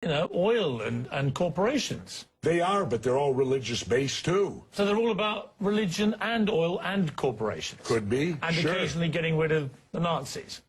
oil and corporations. They are, but they're all religious-based, too. So they're all about religion and oil and corporations. Could be, and sure. occasionally getting rid of the Nazis.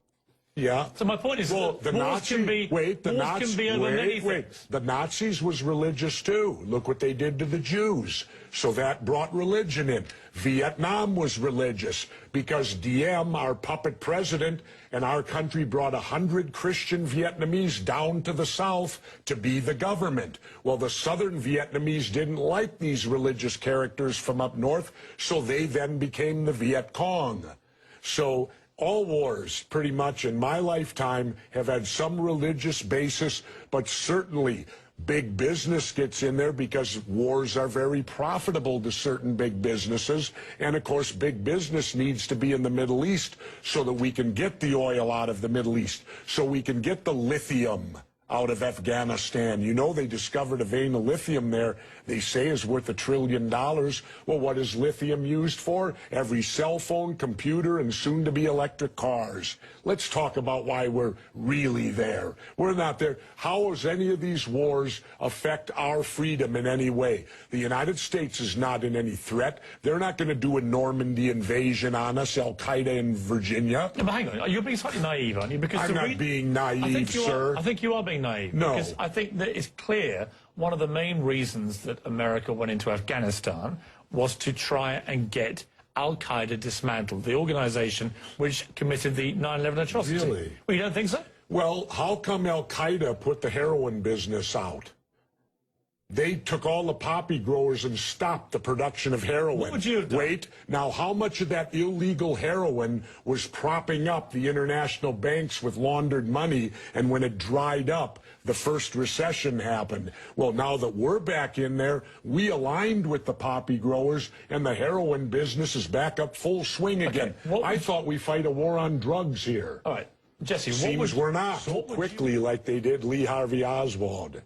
Yeah. So my point is, well, the Nazis can be over many things. The Nazis was religious too. Look what they did to the Jews. So that brought religion in. Vietnam was religious because Diem, our puppet president, and our country brought 100 Christian Vietnamese down to the south to be the government. Well, the southern Vietnamese didn't like these religious characters from up north, so they then became the Viet Cong. So all wars, pretty much in my lifetime, have had some religious basis, but certainly big business gets in there because wars are very profitable to certain big businesses. And, of course, big business needs to be in the Middle East so that we can get the oil out of the Middle East, so we can get the lithium out of Afghanistan. You know, they discovered a vein of lithium there they say is worth $1 trillion. Well, what is lithium used for? Every cell phone, computer, and soon-to-be electric cars. Let's talk about why we're really there. We're not there. How does any of these wars affect our freedom in any way? The United States is not in any threat. They're not going to do a Normandy invasion on us, Al-Qaeda in Virginia. Yeah, but hang on, you're being slightly naive, aren't you? Because I'm not being naive, sir. I think you are being naive. No. Because I think that it's clear one of the main reasons that America went into Afghanistan was to try and get Al-Qaeda dismantled, the organization which committed the 9/11 atrocity. Really? Well, you don't think so? Well, how come Al-Qaeda put the heroin business out? They took all the poppy growers and stopped the production of heroin. What would you have done? Wait, now how much of that illegal heroin was propping up the international banks with laundered money, and when it dried up, the first recession happened? Well, now that we're back in there, we aligned with the poppy growers, and the heroin business is back up full swing again. I thought we fight a war on drugs here. All right, Jesse, Seems we're not. So quickly like they did Lee Harvey Oswald.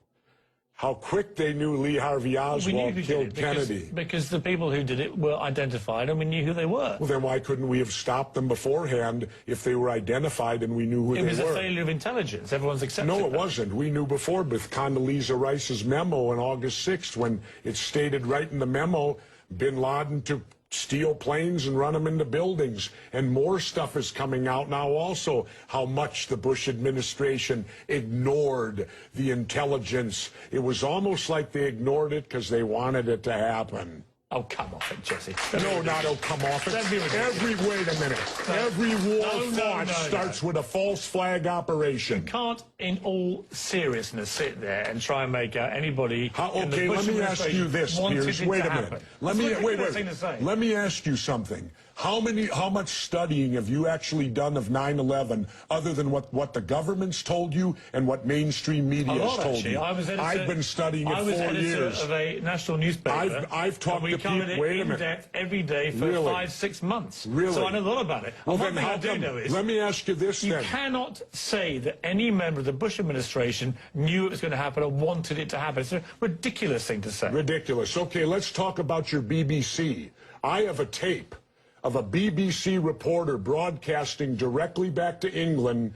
How quick they knew Lee Harvey Oswald killed Kennedy. Because the people who did it were identified and we knew who they were. Well, then why couldn't we have stopped them beforehand if they were identified and we knew who they were? It was a failure of intelligence. Everyone's accepted No, it that. wasn't. We knew before with Condoleezza Rice's memo on August 6th when it stated right in the memo, bin Laden to steal planes and run them into buildings. And more stuff is coming out now also, how much the Bush administration ignored the intelligence. It was almost like they ignored it because they wanted it to happen. Oh, come off it, Jesse. No, not oh, come off it. Wait a minute. Every war fought starts with a false flag operation. You can't, in all seriousness, sit there and try and make out anybody. Okay, let me ask you this, Piers. Wait a minute. Let me ask you something. How much studying have you actually done of 9/11 other than what the government's told you and what mainstream media has told you? I've been studying it 4 years. I was editor of a national newspaper. I've talked to people. Wait a minute. In depth every day for 5-6 months. Really? So I know a lot about it. Well, then I do know is, let me ask you this. You cannot say that any member of the Bush administration knew it was going to happen or wanted it to happen. It's a ridiculous thing to say. Ridiculous. Okay, let's talk about your BBC. I have a tape of a BBC reporter broadcasting directly back to England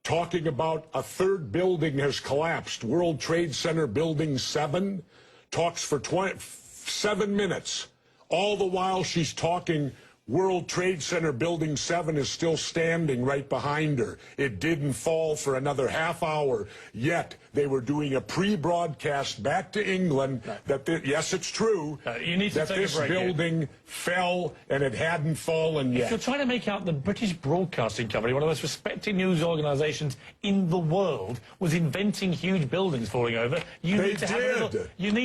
talking about a third building has collapsed. World Trade Center Building 7 talks for 7 minutes. All the while she's talking, World Trade Center Building 7 is still standing right behind her. It didn't fall for another half hour, yet they were doing a pre-broadcast back to England that, yes, it's true, you need to that this building fell and it hadn't fallen yet. If you're trying to make out the British Broadcasting Company, one of the most respected news organisations in the world, was inventing huge buildings falling over, you need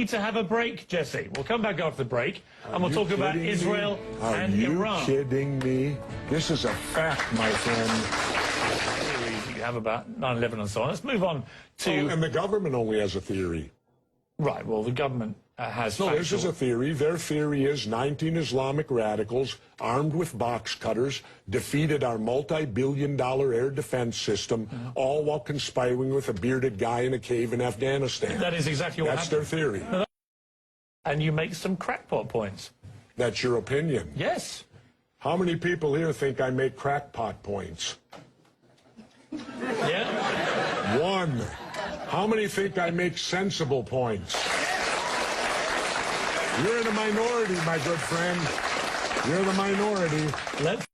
to have a break, Jesse. We'll come back after the break and we'll talk about Israel and Iran. Are you kidding me? This is a fact, my friend. You have about 9/11 and so on. Let's move on to... Oh, and the government only has a theory. Right, well, the government has... No, this is a theory. Their theory is 19 Islamic radicals armed with box cutters defeated our multi-billion-dollar air defense system, all while conspiring with a bearded guy in a cave in Afghanistan. That is exactly what happened. That's their theory. And you make some crackpot points. That's your opinion? Yes. How many people here think I make crackpot points? Yeah. One. How many think I make sensible points? You're in a minority, my good friend. You're the minority. Let's